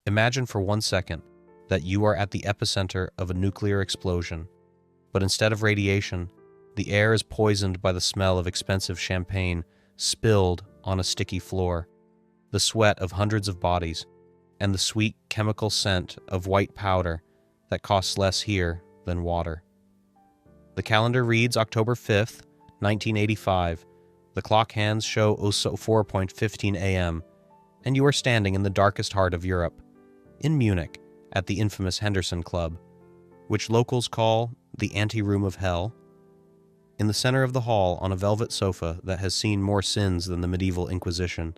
Imagine for 1 second that you are at the epicenter of a nuclear explosion, but instead of radiation, the air is poisoned by the smell of expensive champagne spilled on a sticky floor, the sweat of hundreds of bodies, and the sweet chemical scent of white powder that costs less here than water. The calendar reads October 5th, 1985. The clock hands show 04:15 a.m., and you are standing in the darkest heart of Europe, in Munich, at the infamous Henderson Club, which locals call the anteroom of hell. In the center of the hall, on a velvet sofa that has seen more sins than the medieval Inquisition,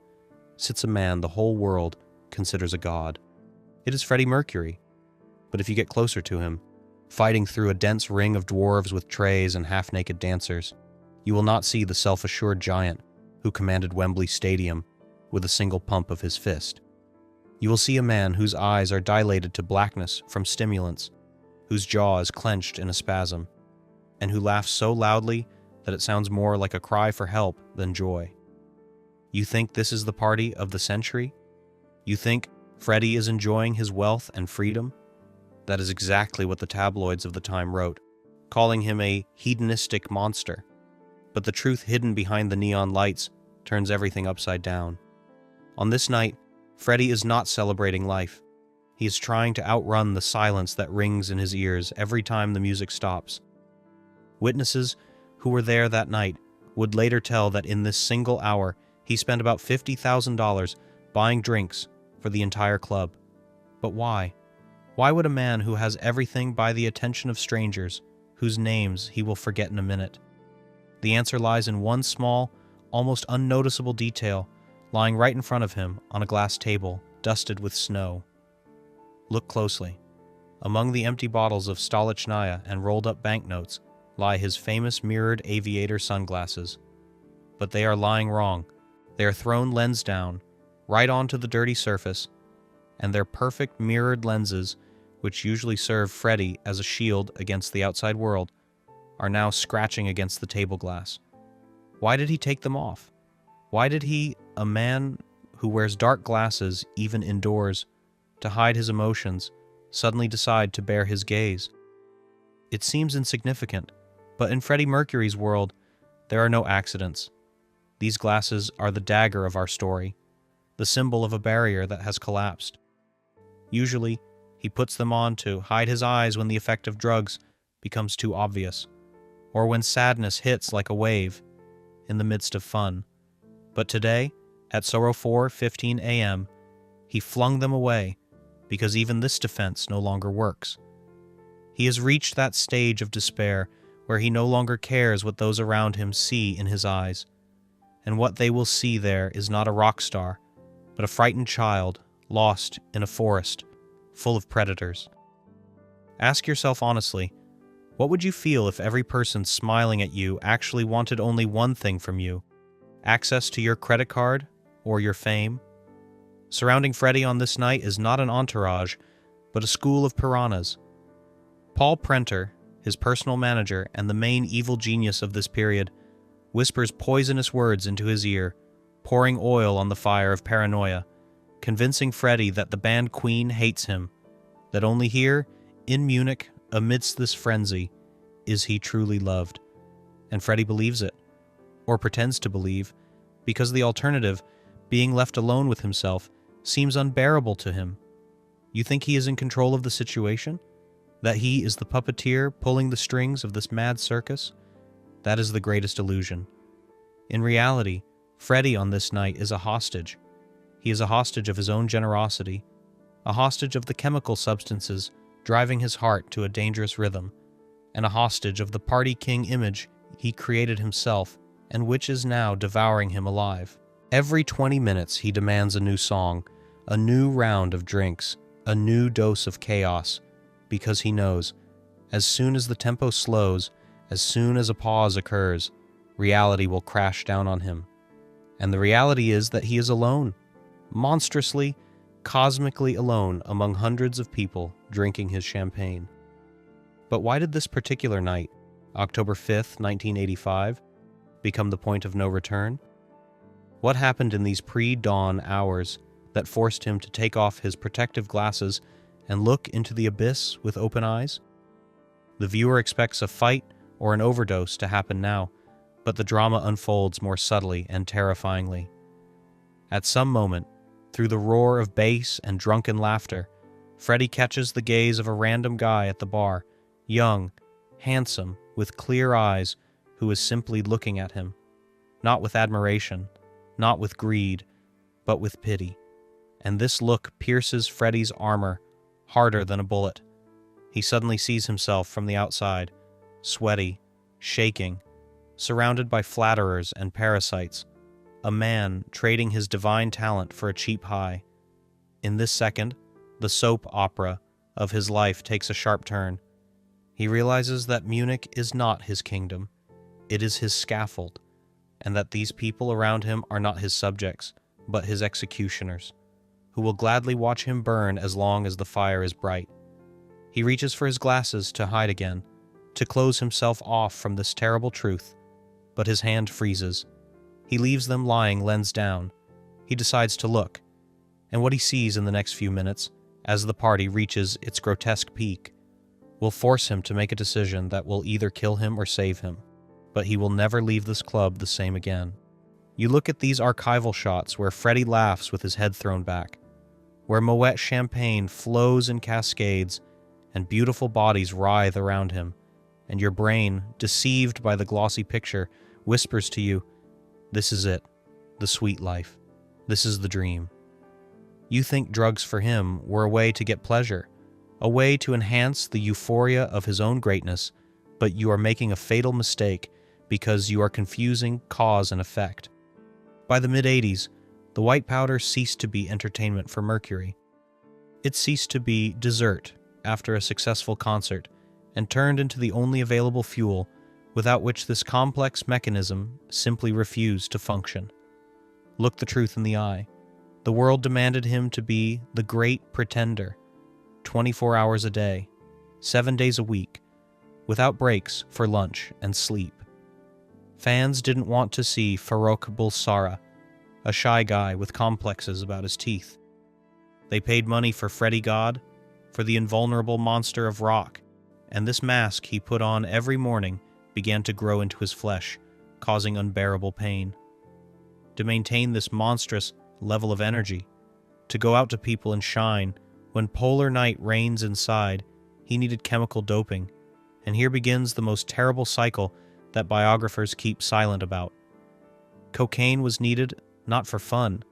sits a man the whole world considers a god. It is Freddie Mercury. But if you get closer to him, fighting through a dense ring of dwarves with trays and half-naked dancers, you will not see the self-assured giant who commanded Wembley Stadium with a single pump of his fist. You will see a man whose eyes are dilated to blackness from stimulants, whose jaw is clenched in a spasm, and who laughs so loudly that it sounds more like a cry for help than joy. You think this is the party of the century? You think Freddie is enjoying his wealth and freedom? That is exactly what the tabloids of the time wrote, calling him a hedonistic monster. But the truth hidden behind the neon lights turns everything upside down. On this night, Freddie is not celebrating life. He is trying to outrun the silence that rings in his ears every time the music stops. Witnesses who were there that night would later tell that in this single hour, he spent about $50,000 buying drinks for the entire club. But why? Why would a man who has everything buy the attention of strangers, whose names he will forget in a minute? The answer lies in one small, almost unnoticeable detail lying right in front of him on a glass table dusted with snow. Look closely. Among the empty bottles of Stolichnaya and rolled-up banknotes lie his famous mirrored aviator sunglasses. But they are lying wrong. They are thrown lens down, right onto the dirty surface, and their perfect mirrored lenses, which usually serve Freddie as a shield against the outside world, are now scratching against the table glass. Why did he take them off? Why did he, a man who wears dark glasses even indoors to hide his emotions, suddenly decide to bare his gaze? It seems insignificant, but in Freddie Mercury's world, there are no accidents. These glasses are the dagger of our story, the symbol of a barrier that has collapsed. Usually, he puts them on to hide his eyes when the effect of drugs becomes too obvious, or when sadness hits like a wave in the midst of fun. But today, at 04:15 a.m., he flung them away because even this defense no longer works. He has reached that stage of despair where he no longer cares what those around him see in his eyes, and what they will see there is not a rock star, but a frightened child lost in a forest full of predators. Ask yourself honestly, what would you feel if every person smiling at you actually wanted only one thing from you: access to your credit card or your fame? Surrounding Freddie on this night is not an entourage, but a school of piranhas. Paul Prenter, his personal manager and the main evil genius of this period, whispers poisonous words into his ear, pouring oil on the fire of paranoia, convincing Freddie that the band Queen hates him, that only here, in Munich, amidst this frenzy, is he truly loved. And Freddie believes it, or pretends to believe, because the alternative, being left alone with himself, seems unbearable to him. You think he is in control of the situation? That he is the puppeteer pulling the strings of this mad circus? That is the greatest illusion. In reality, Freddie on this night is a hostage. He is a hostage of his own generosity, a hostage of the chemical substances driving his heart to a dangerous rhythm, and a hostage of the party king image he created himself and which is now devouring him alive. Every 20 minutes he demands a new song, a new round of drinks, a new dose of chaos, because he knows, as soon as the tempo slows, as soon as a pause occurs, reality will crash down on him. And the reality is that he is alone, monstrously, cosmically alone among hundreds of people drinking his champagne. But why did this particular night, October 5th, 1985, become the point of no return? What happened in these pre-dawn hours that forced him to take off his protective glasses and look into the abyss with open eyes? The viewer expects a fight or an overdose to happen now, but the drama unfolds more subtly and terrifyingly. At some moment, through the roar of bass and drunken laughter, Freddie catches the gaze of a random guy at the bar, young, handsome, with clear eyes, who is simply looking at him, not with admiration, not with greed, but with pity. And this look pierces Freddie's armor harder than a bullet. He suddenly sees himself from the outside, sweaty, shaking, surrounded by flatterers and parasites, a man trading his divine talent for a cheap high. In this second, the soap opera of his life takes a sharp turn. He realizes that Munich is not his kingdom, it is his scaffold, and that these people around him are not his subjects, but his executioners, who will gladly watch him burn as long as the fire is bright. He reaches for his glasses to hide again, to close himself off from this terrible truth, but his hand freezes. He leaves them lying lens down. He decides to look, and what he sees in the next few minutes, as the party reaches its grotesque peak, will force him to make a decision that will either kill him or save him, but he will never leave this club the same again. You look at these archival shots where Freddie laughs with his head thrown back, where Moet champagne flows in cascades and beautiful bodies writhe around him, and your brain, deceived by the glossy picture, whispers to you, "This is it, the sweet life. This is the dream." You think drugs for him were a way to get pleasure, a way to enhance the euphoria of his own greatness, but you are making a fatal mistake because you are confusing cause and effect. By the mid-'80s, the white powder ceased to be entertainment for Mercury. It ceased to be dessert after a successful concert and turned into the only available fuel without which this complex mechanism simply refused to function. Look the truth in the eye. The world demanded him to be the great pretender, 24 hours a day, 7 days a week, without breaks for lunch and sleep. Fans didn't want to see Farrokh Bulsara, a shy guy with complexes about his teeth. They paid money for Freddie God, for the invulnerable monster of rock, and this mask he put on every morning began to grow into his flesh, causing unbearable pain. To maintain this monstrous level of energy, to go out to people and shine when polar night reigns inside, he needed chemical doping, and here begins the most terrible cycle that biographers keep silent about. Cocaine was needed not for fun,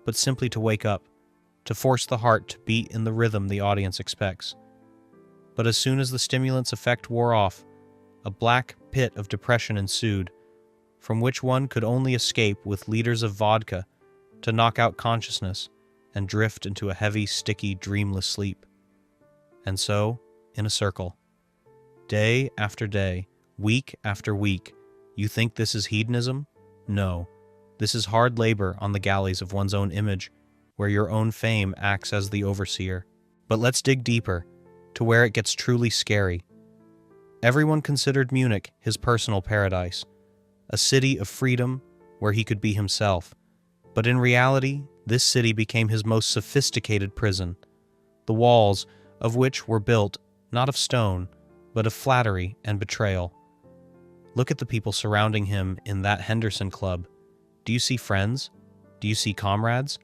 but simply to wake up, to force the heart to beat in the rhythm the audience expects. But as soon as the stimulant's effect wore off, a black pit of depression ensued, from which one could only escape with liters of vodka to knock out consciousness and drift into a heavy, sticky, dreamless sleep. And so, in a circle, day after day, week after week, you think this is hedonism? No, this is hard labor on the galleys of one's own image, where your own fame acts as the overseer. But let's dig deeper, to where it gets truly scary. Everyone considered Munich his personal paradise, a city of freedom where he could be himself. But in reality, this city became his most sophisticated prison, the walls of which were built not of stone, but of flattery and betrayal. Look at the people surrounding him in that Henderson Club. Do you see friends? Do you see comrades?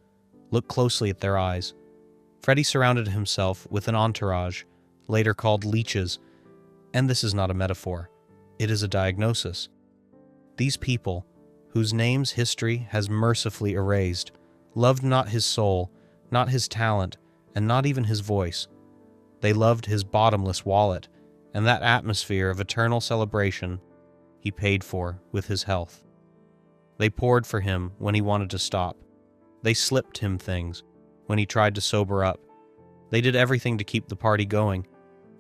Look closely at their eyes. Freddie surrounded himself with an entourage, later called leeches, and this is not a metaphor. It is a diagnosis. These people, whose names history has mercifully erased, loved not his soul, not his talent, and not even his voice. They loved his bottomless wallet, and that atmosphere of eternal celebration he paid for with his health. They poured for him when he wanted to stop. They slipped him things when he tried to sober up. They did everything to keep the party going,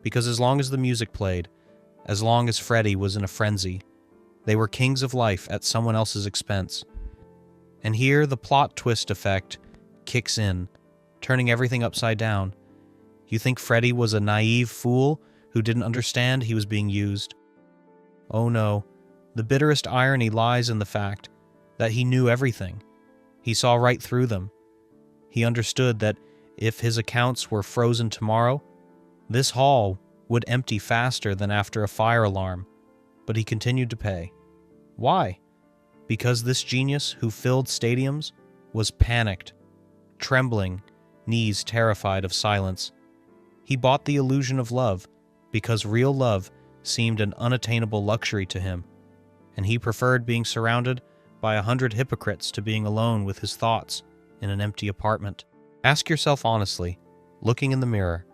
because as long as the music played, as long as Freddie was in a frenzy, they were kings of life at someone else's expense. And here the plot twist effect kicks in, turning everything upside down. You think Freddie was a naive fool who didn't understand he was being used? Oh no, the bitterest irony lies in the fact that he knew everything. He saw right through them. He understood that if his accounts were frozen tomorrow, this hall would empty faster than after a fire alarm, but he continued to pay. Why? Because this genius who filled stadiums was panicked, trembling, knees terrified of silence. He bought the illusion of love because real love seemed an unattainable luxury to him, and he preferred being surrounded by 100 hypocrites to being alone with his thoughts in an empty apartment. Ask yourself honestly, looking in the mirror,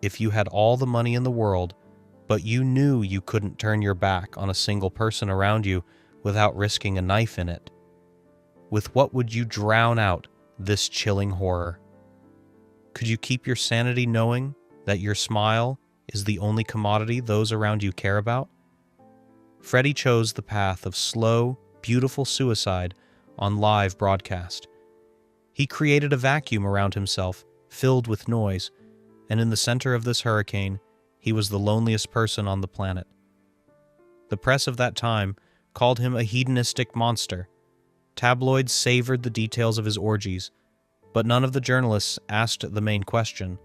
if you had all the money in the world, but you knew you couldn't turn your back on a single person around you without risking a knife in it, with what would you drown out this chilling horror? Could you keep your sanity knowing that your smile is the only commodity those around you care about? Freddie chose the path of slow, beautiful suicide on live broadcast. He created a vacuum around himself, filled with noise, and in the center of this hurricane, he was the loneliest person on the planet. The press of that time called him a hedonistic monster. Tabloids savored the details of his orgies, but none of the journalists asked the main question: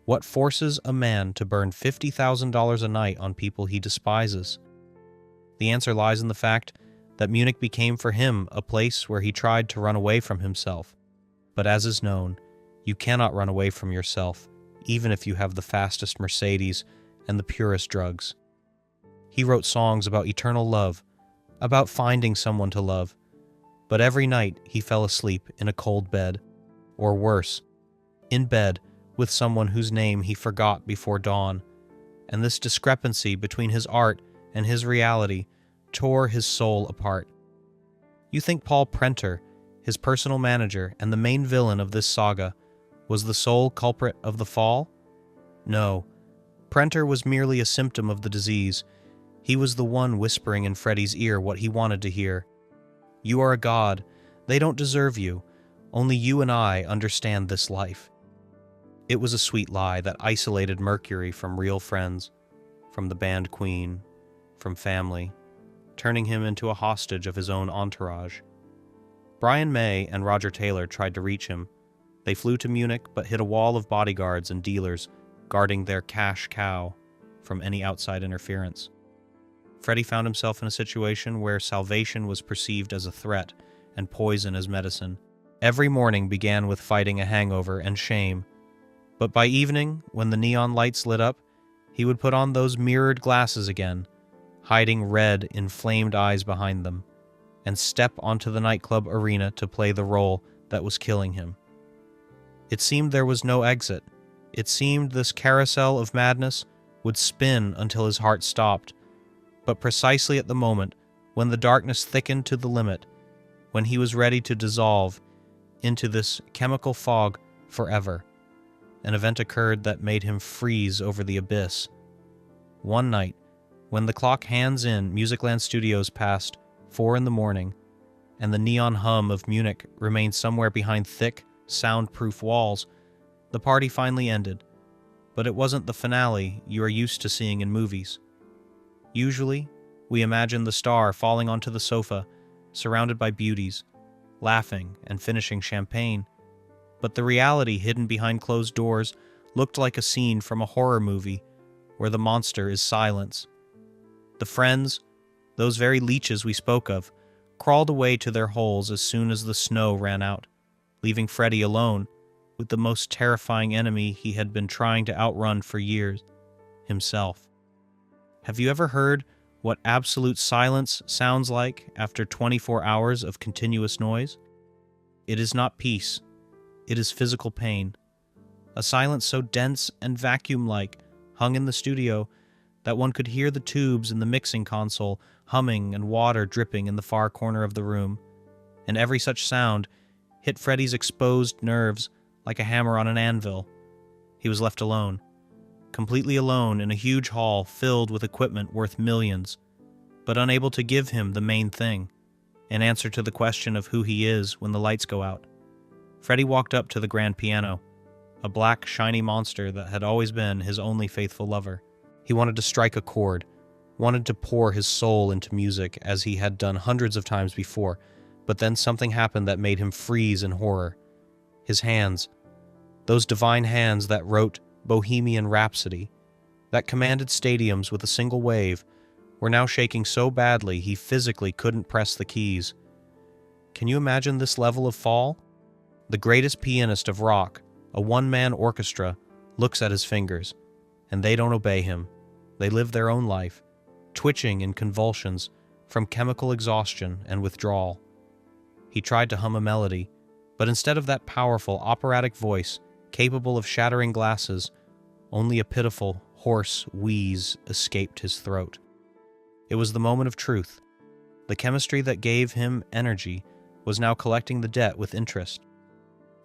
what forces a man to burn $50,000 a night on people he despises? The answer lies in the fact that Munich became for him a place where he tried to run away from himself. But as is known, you cannot run away from yourself, even if you have the fastest Mercedes and the purest drugs. He wrote songs about eternal love, about finding someone to love, but every night he fell asleep in a cold bed, or worse, in bed with someone whose name he forgot before dawn, and this discrepancy between his art and his reality tore his soul apart. You think Paul Prenter, his personal manager and the main villain of this saga, was the sole culprit of the fall? No. Prenter was merely a symptom of the disease. He was the one whispering in Freddie's ear what he wanted to hear. You are a god. They don't deserve you. Only you and I understand this life. It was a sweet lie that isolated Mercury from real friends, from the band Queen, from family, turning him into a hostage of his own entourage. Brian May and Roger Taylor tried to reach him. They flew to Munich but hit a wall of bodyguards and dealers guarding their cash cow from any outside interference. Freddie found himself in a situation where salvation was perceived as a threat and poison as medicine. Every morning began with fighting a hangover and shame, but by evening, when the neon lights lit up, he would put on those mirrored glasses again, hiding red, inflamed eyes behind them, and step onto the nightclub arena to play the role that was killing him. It seemed there was no exit. It seemed this carousel of madness would spin until his heart stopped, but precisely at the moment when the darkness thickened to the limit, when he was ready to dissolve into this chemical fog forever, an event occurred that made him freeze over the abyss. One night, when the clock hands in Musicland Studios past 4 a.m, and the neon hum of Munich remained somewhere behind thick, soundproof walls, the party finally ended. But it wasn't the finale you are used to seeing in movies. Usually, we imagine the star falling onto the sofa, surrounded by beauties, laughing and finishing champagne. But the reality hidden behind closed doors looked like a scene from a horror movie where the monster is silence. The friends, those very leeches we spoke of, crawled away to their holes as soon as the snow ran out, leaving Freddie alone with the most terrifying enemy he had been trying to outrun for years, himself. Have you ever heard what absolute silence sounds like after 24 hours of continuous noise? It is not peace. It is physical pain. A silence so dense and vacuum-like hung in the studio that one could hear the tubes in the mixing console humming and water dripping in the far corner of the room, and every such sound hit Freddie's exposed nerves like a hammer on an anvil. He was left alone, completely alone in a huge hall filled with equipment worth millions, but unable to give him the main thing, an answer to the question of who he is when the lights go out. Freddie walked up to the grand piano, a black, shiny monster that had always been his only faithful lover. He wanted to strike a chord, wanted to pour his soul into music as he had done hundreds of times before, but then something happened that made him freeze in horror. His hands, those divine hands that wrote Bohemian Rhapsody, that commanded stadiums with a single wave, were now shaking so badly he physically couldn't press the keys. Can you imagine this level of fall? The greatest pianist of rock, a one-man orchestra, looks at his fingers, and they don't obey him. They live their own life, twitching in convulsions from chemical exhaustion and withdrawal. He tried to hum a melody, but instead of that powerful operatic voice capable of shattering glasses, only a pitiful, hoarse wheeze escaped his throat. It was the moment of truth. The chemistry that gave him energy was now collecting the debt with interest.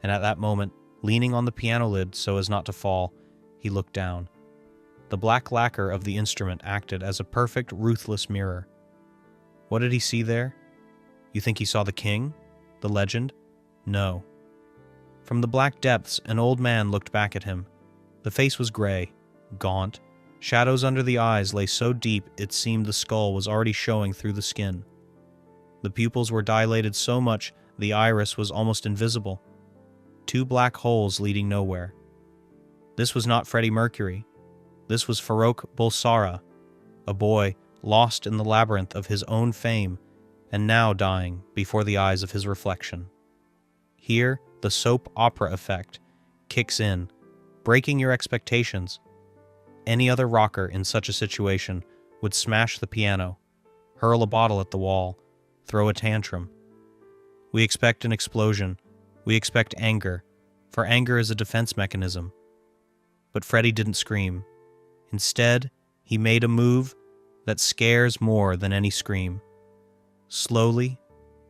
And at that moment, leaning on the piano lid so as not to fall, he looked down. The black lacquer of the instrument acted as a perfect, ruthless mirror. What did he see there? You think he saw the king? The legend? No. From the black depths, an old man looked back at him. The face was gray, gaunt. Shadows under the eyes lay so deep it seemed the skull was already showing through the skin. The pupils were dilated so much the iris was almost invisible. 2 black holes leading nowhere. This was not Freddie Mercury. This was Farrokh Bulsara, a boy lost in the labyrinth of his own fame and now dying before the eyes of his reflection. Here, the soap opera effect kicks in, breaking your expectations. Any other rocker in such a situation would smash the piano, hurl a bottle at the wall, throw a tantrum. We expect an explosion. We expect anger, for anger is a defense mechanism. But Freddie didn't scream. Instead, he made a move that scares more than any scream. Slowly,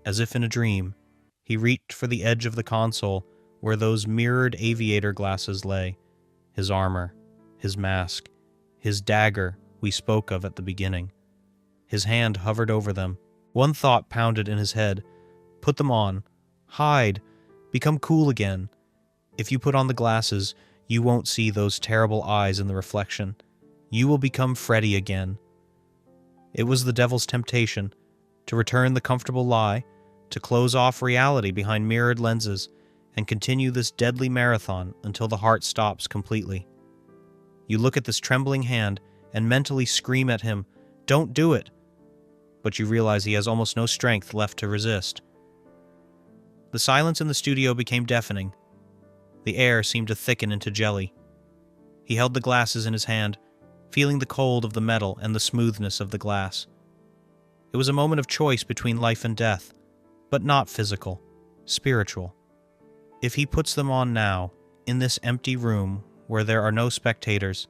as if in a dream, he reached for the edge of the console where those mirrored aviator glasses lay, his armor, his mask, his dagger we spoke of at the beginning. His hand hovered over them. One thought pounded in his head. Put them on. Hide. Become cool again. If you put on the glasses, you won't see those terrible eyes in the reflection. You will become Freddie again. It was the devil's temptation, to return the comfortable lie, to close off reality behind mirrored lenses, and continue this deadly marathon until the heart stops completely. You look at this trembling hand and mentally scream at him, "Don't do it!" But you realize he has almost no strength left to resist. The silence in the studio became deafening. The air seemed to thicken into jelly. He held the glasses in his hand, feeling the cold of the metal and the smoothness of the glass. It was a moment of choice between life and death, but not physical, spiritual. If he puts them on now, in this empty room where there are no spectators,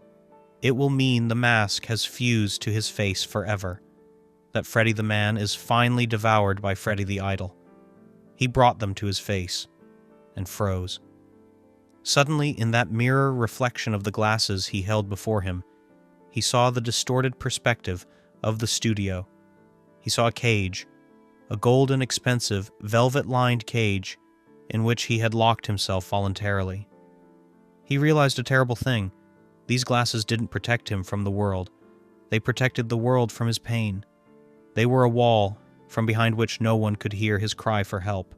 it will mean the mask has fused to his face forever, that Freddie the man is finally devoured by Freddie the idol. He brought them to his face, and froze. Suddenly, in that mirror reflection of the glasses he held before him, he saw the distorted perspective of the studio. He saw a cage, a golden, expensive, velvet-lined cage in which he had locked himself voluntarily. He realized a terrible thing. These glasses didn't protect him from the world. They protected the world from his pain. They were a wall from behind which no one could hear his cry for help.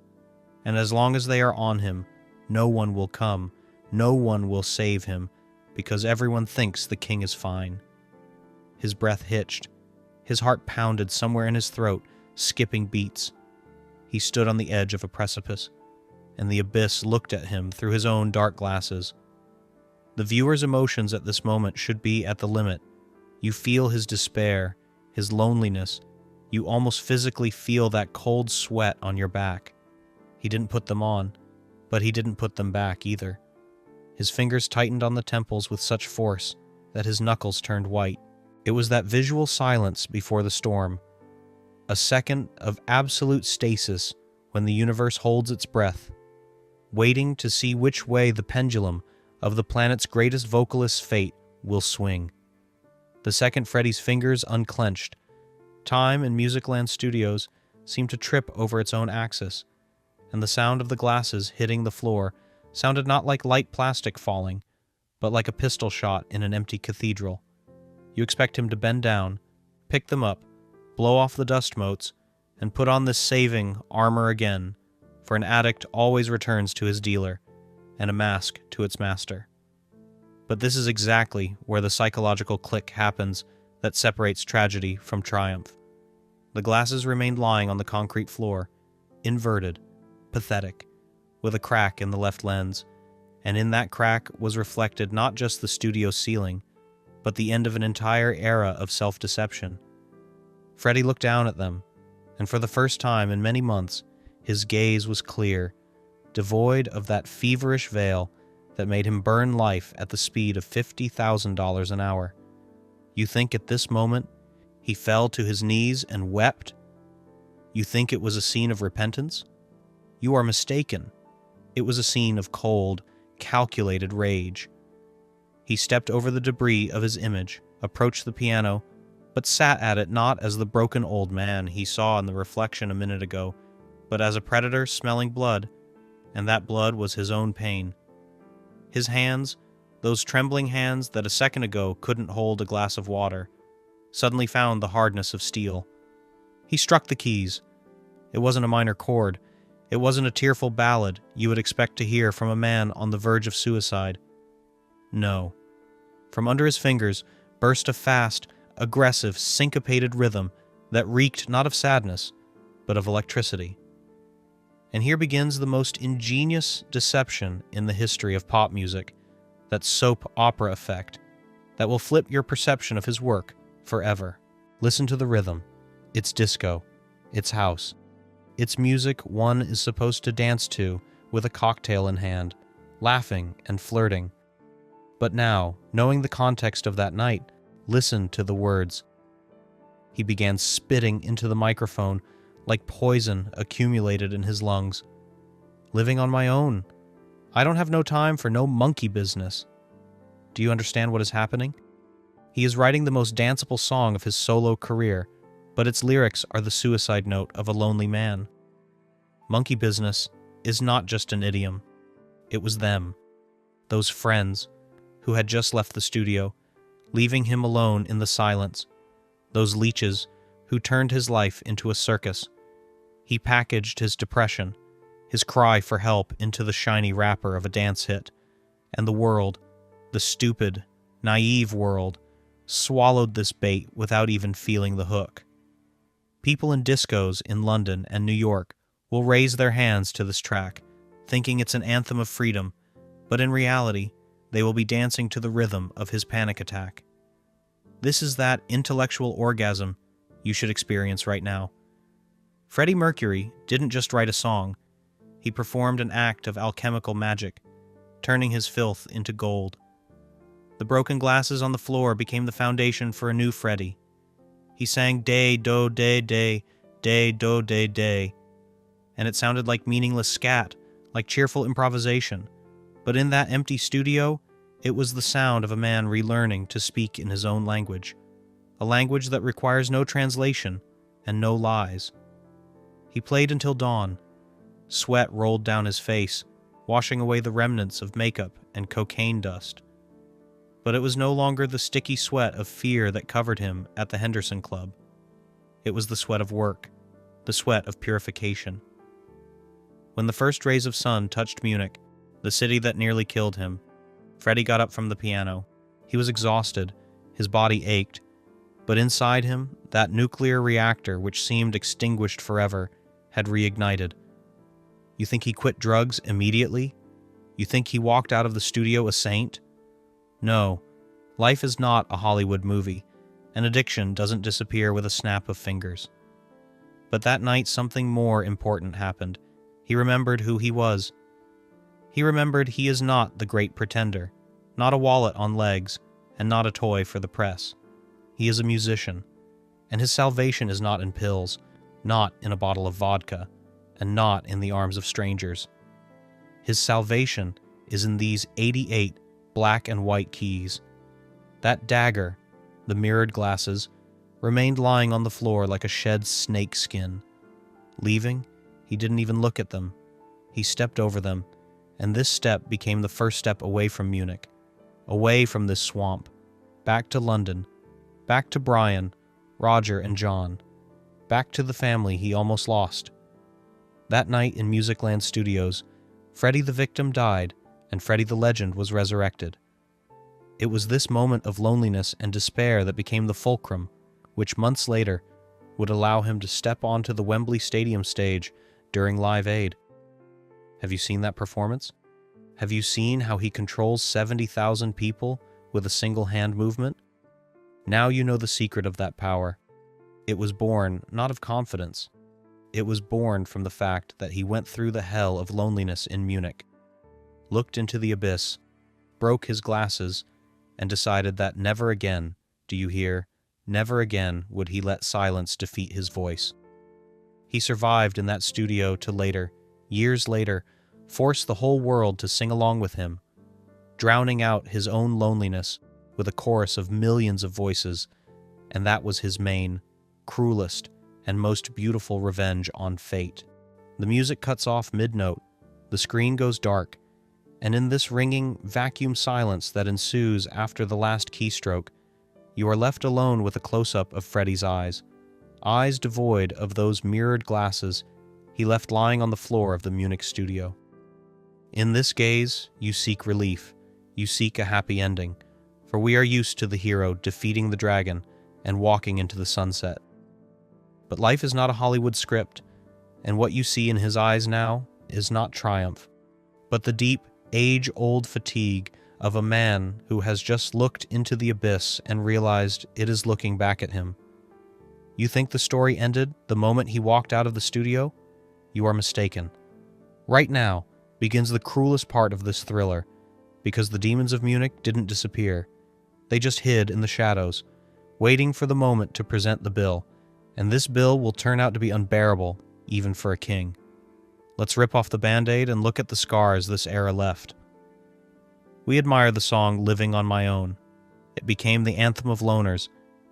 And as long as they are on him, no one will come, no one will save him, because everyone thinks the king is fine. His breath hitched. His heart pounded somewhere in his throat, skipping beats. He stood on the edge of a precipice, and the abyss looked at him through his own dark glasses. The viewer's emotions at this moment should be at the limit. You feel his despair, his loneliness. You almost physically feel that cold sweat on your back. He didn't put them on, but he didn't put them back either. His fingers tightened on the temples with such force that his knuckles turned white. It was that visual silence before the storm, a second of absolute stasis when the universe holds its breath, waiting to see which way the pendulum of the planet's greatest vocalist's fate will swing. The second Freddie's fingers unclenched, time in Musicland Studios seemed to trip over its own axis, and the sound of the glasses hitting the floor sounded not like light plastic falling, but like a pistol shot in an empty cathedral. You expect him to bend down, pick them up, blow off the dust motes, and put on this saving armor again, for an addict always returns to his dealer, and a mask to its master. But this is exactly where the psychological click happens that separates tragedy from triumph. The glasses remained lying on the concrete floor, inverted, pathetic, with a crack in the left lens, and in that crack was reflected not just the studio ceiling, but the end of an entire era of self-deception. Freddie looked down at them, and for the first time in many months, his gaze was clear, devoid of that feverish veil that made him burn life at the speed of $50,000 an hour. You think at this moment he fell to his knees and wept? You think it was a scene of repentance? You are mistaken. It was a scene of cold, calculated rage. He stepped over the debris of his image, approached the piano, but sat at it not as the broken old man he saw in the reflection a minute ago, but as a predator smelling blood, and that blood was his own pain. His hands, those trembling hands that a second ago couldn't hold a glass of water, suddenly found the hardness of steel. He struck the keys. It wasn't a minor chord. It wasn't a tearful ballad you would expect to hear from a man on the verge of suicide. No. From under his fingers burst a fast, aggressive, syncopated rhythm that reeked not of sadness, but of electricity. And here begins the most ingenious deception in the history of pop music, that soap opera effect, that will flip your perception of his work forever. Listen to the rhythm. It's disco. It's house. It's music one is supposed to dance to with a cocktail in hand, laughing and flirting. But now, knowing the context of that night, listen to the words. He began spitting into the microphone like poison accumulated in his lungs. Living on my own. I don't have no time for no monkey business. Do you understand what is happening? He is writing the most danceable song of his solo career, but its lyrics are the suicide note of a lonely man. Monkey business is not just an idiom. It was them, those friends, who had just left the studio, leaving him alone in the silence, those leeches who turned his life into a circus. He packaged his depression, his cry for help into the shiny wrapper of a dance hit, and the world, the stupid, naive world, swallowed this bait without even feeling the hook. People in discos in London and New York will raise their hands to this track, thinking it's an anthem of freedom, but in reality, they will be dancing to the rhythm of his panic attack. This is that intellectual orgasm you should experience right now. Freddie Mercury didn't just write a song, he performed an act of alchemical magic, turning his filth into gold. The broken glasses on the floor became the foundation for a new Freddie. He sang day, do, day, day, day, do, day, day, and it sounded like meaningless scat, like cheerful improvisation. But in that empty studio, it was the sound of a man relearning to speak in his own language, a language that requires no translation and no lies. He played until dawn. Sweat rolled down his face, washing away the remnants of makeup and cocaine dust. But it was no longer the sticky sweat of fear that covered him at the Henderson Club. It was the sweat of work, the sweat of purification. When the first rays of sun touched Munich, the city that nearly killed him, Freddie got up from the piano. He was exhausted, his body ached, but inside him, that nuclear reactor which seemed extinguished forever had reignited. You think he quit drugs immediately? You think he walked out of the studio a saint? No, life is not a Hollywood movie, and addiction doesn't disappear with a snap of fingers. But that night something more important happened. He remembered who he was. He remembered he is not the great pretender, not a wallet on legs, and not a toy for the press. He is a musician, and his salvation is not in pills, not in a bottle of vodka, and not in the arms of strangers. His salvation is in these 88 black and white keys. That dagger, the mirrored glasses, remained lying on the floor like a shed snake skin. Leaving, he didn't even look at them. He stepped over them, and this step became the first step away from Munich, away from this swamp, back to London, back to Brian, Roger, and John, back to the family he almost lost. That night in Musicland Studios, Freddie the victim died and Freddie the Legend was resurrected. It was this moment of loneliness and despair that became the fulcrum, which months later would allow him to step onto the Wembley Stadium stage during Live Aid. Have you seen that performance? Have you seen how he controls 70,000 people with a single hand movement? Now you know the secret of that power. It was born not of confidence. It was born from the fact that he went through the hell of loneliness in Munich, looked into the abyss, broke his glasses, and decided that never again, do you hear, never again would he let silence defeat his voice. He survived in that studio to later, years later, force the whole world to sing along with him, drowning out his own loneliness with a chorus of millions of voices, and that was his main, cruelest, and most beautiful revenge on fate. The music cuts off mid-note, the screen goes dark, and in this ringing vacuum silence that ensues after the last keystroke, you are left alone with a close-up of Freddie's eyes devoid of those mirrored glasses he left lying on the floor of the Munich studio. In this gaze, you seek relief, you seek a happy ending, for we are used to the hero defeating the dragon and walking into the sunset. But life is not a Hollywood script, and what you see in his eyes now is not triumph, but the deep, age-old fatigue of a man who has just looked into the abyss and realized it is looking back at him. You think the story ended the moment he walked out of the studio? You are mistaken. Right now begins the cruelest part of this thriller, because the demons of Munich didn't disappear. They just hid in the shadows, waiting for the moment to present the bill, and this bill will turn out to be unbearable, even for a king. Let's rip off the Band-Aid and look at the scars this era left. We admire the song Living on My Own. It became the anthem of loners.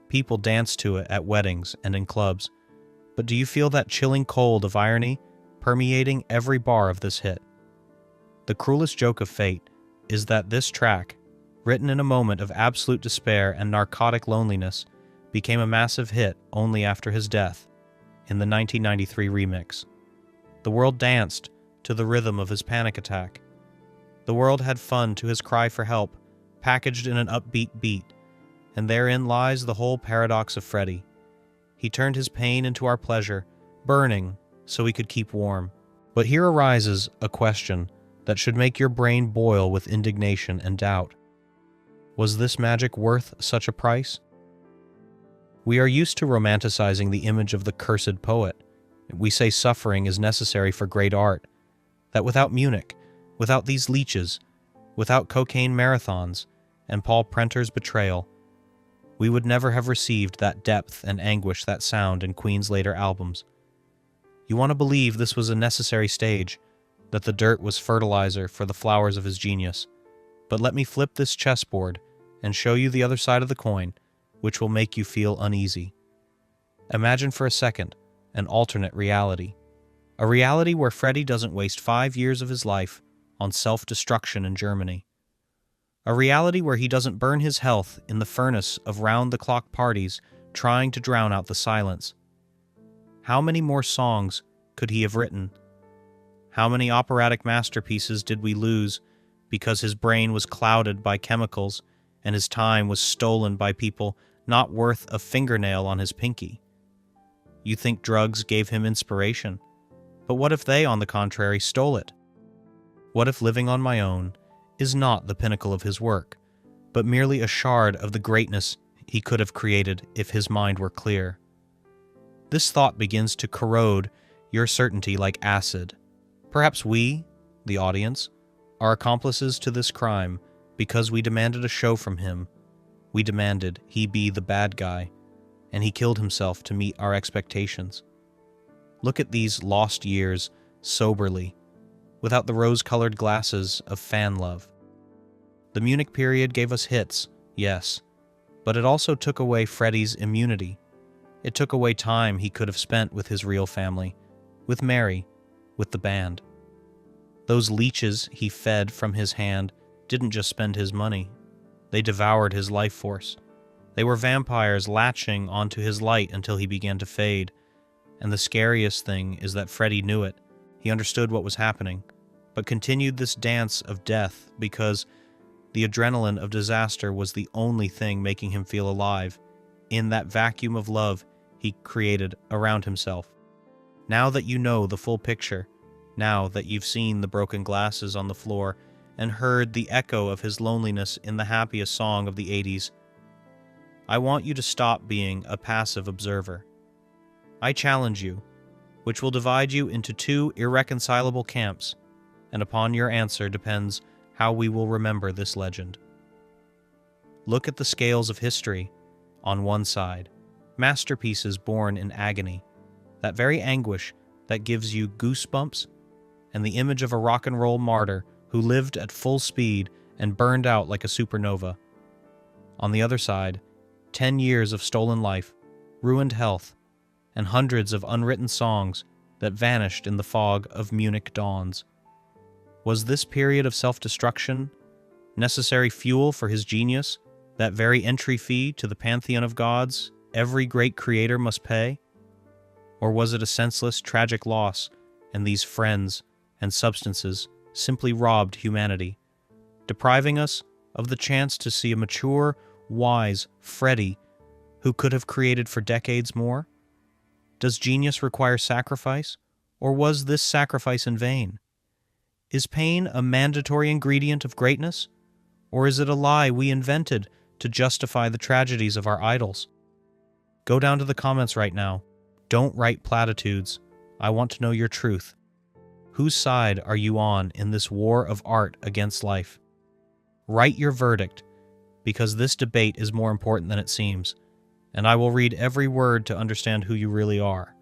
People danced to it at weddings and in clubs. But do you feel that chilling cold of irony permeating every bar of this hit? The cruelest joke of fate is that this track, written in a moment of absolute despair and narcotic loneliness, became a massive hit only after his death in the 1993 remix. The world danced to the rhythm of his panic attack. The world had fun to his cry for help, packaged in an upbeat beat, and therein lies the whole paradox of Freddie. He turned his pain into our pleasure, burning so he could keep warm. But here arises a question that should make your brain boil with indignation and doubt. Was this magic worth such a price? We are used to romanticizing the image of the cursed poet. We say suffering is necessary for great art, that without Munich, without these leeches, without cocaine marathons, and Paul Prenter's betrayal, we would never have received that depth and anguish that sound in Queen's later albums. You want to believe this was a necessary stage, that the dirt was fertilizer for the flowers of his genius. But let me flip this chessboard and show you the other side of the coin, which will make you feel uneasy. Imagine for a second an alternate reality. A reality where Freddie doesn't waste 5 years of his life on self-destruction in Germany. A reality where he doesn't burn his health in the furnace of round-the-clock parties trying to drown out the silence. How many more songs could he have written? How many operatic masterpieces did we lose because his brain was clouded by chemicals and his time was stolen by people not worth a fingernail on his pinky? You think drugs gave him inspiration, but what if they, on the contrary, stole it? What if Living on My Own is not the pinnacle of his work, but merely a shard of the greatness he could have created if his mind were clear? This thought begins to corrode your certainty like acid. Perhaps we, the audience, are accomplices to this crime because we demanded a show from him. We demanded he be the bad guy, and he killed himself to meet our expectations. Look at these lost years soberly, without the rose-colored glasses of fan love. The Munich period gave us hits, yes, but it also took away Freddie's immunity. It took away time he could have spent with his real family, with Mary, with the band. Those leeches he fed from his hand didn't just spend his money. They devoured his life force. They were vampires latching onto his light until he began to fade. And the scariest thing is that Freddie knew it. He understood what was happening, but continued this dance of death because the adrenaline of disaster was the only thing making him feel alive in that vacuum of love he created around himself. Now that you know the full picture, now that you've seen the broken glasses on the floor and heard the echo of his loneliness in the happiest song of the 80s, I want you to stop being a passive observer. I challenge you, which will divide you into two irreconcilable camps, and upon your answer depends how we will remember this legend. Look at the scales of history. On one side, masterpieces born in agony, that very anguish that gives you goosebumps, and the image of a rock and roll martyr who lived at full speed and burned out like a supernova. On the other side, 10 years of stolen life, ruined health, and hundreds of unwritten songs that vanished in the fog of Munich dawns. Was this period of self-destruction necessary fuel for his genius, that very entry fee to the pantheon of gods every great creator must pay? Or was it a senseless, tragic loss, and these friends and substances simply robbed humanity, depriving us of the chance to see a mature, wise Freddie who could have created for decades more? Does genius require sacrifice, or was this sacrifice in vain? Is pain a mandatory ingredient of greatness, or is it a lie we invented to justify the tragedies of our idols? Go down to the comments right now. Don't write platitudes. I want to know your truth. Whose side are you on in this war of art against life? Write your verdict, because this debate is more important than it seems, and I will read every word to understand who you really are.